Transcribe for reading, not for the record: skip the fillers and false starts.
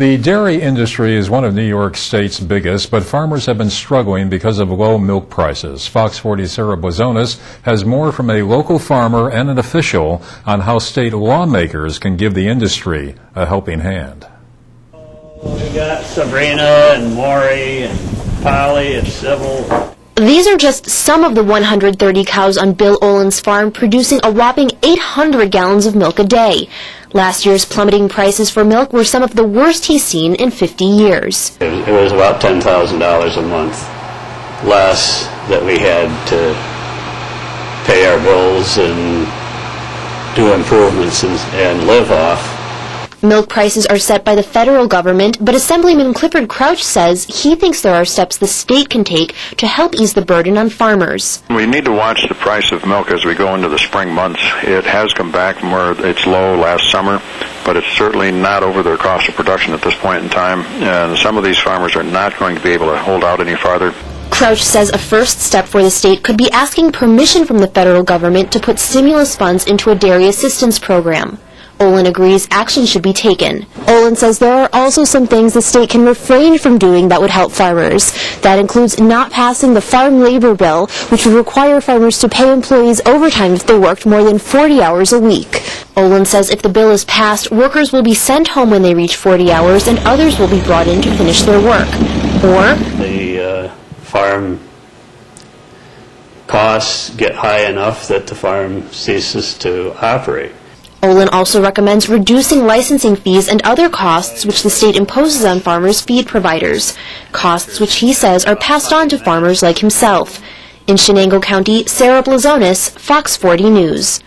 The dairy industry is one of New York State's biggest, but farmers have been struggling because of low milk prices. Fox 40's Sarah Blazonis has more from a local farmer and an official on how state lawmakers can give the industry a helping hand. We got Sabrina and Maury and Polly and Sybil. These are just some of the 130 cows on Bill Olin's farm producing a whopping 800 gallons of milk a day. Last year's plummeting prices for milk were some of the worst he's seen in 50 years. It was about $10,000 a month less that we had to pay our bills and do improvements and live off. Milk prices are set by the federal government, but Assemblyman Clifford Crouch says he thinks there are steps the state can take to help ease the burden on farmers. We need to watch the price of milk as we go into the spring months. It has come back from where it's low last summer, but it's certainly not over their cost of production at this point in time, and some of these farmers are not going to be able to hold out any farther. Crouch says a first step for the state could be asking permission from the federal government to put stimulus funds into a dairy assistance program. Olin agrees action should be taken. Olin says there are also some things the state can refrain from doing that would help farmers. That includes not passing the farm labor bill, which would require farmers to pay employees overtime if they worked more than 40 hours a week. Olin says if the bill is passed, workers will be sent home when they reach 40 hours and others will be brought in to finish their work. Or the farm costs get high enough that the farm ceases to operate. Olin also recommends reducing licensing fees and other costs which the state imposes on farmers' feed providers, costs which he says are passed on to farmers like himself. In Shenango County, Sarah Blazonis, Fox 40 News.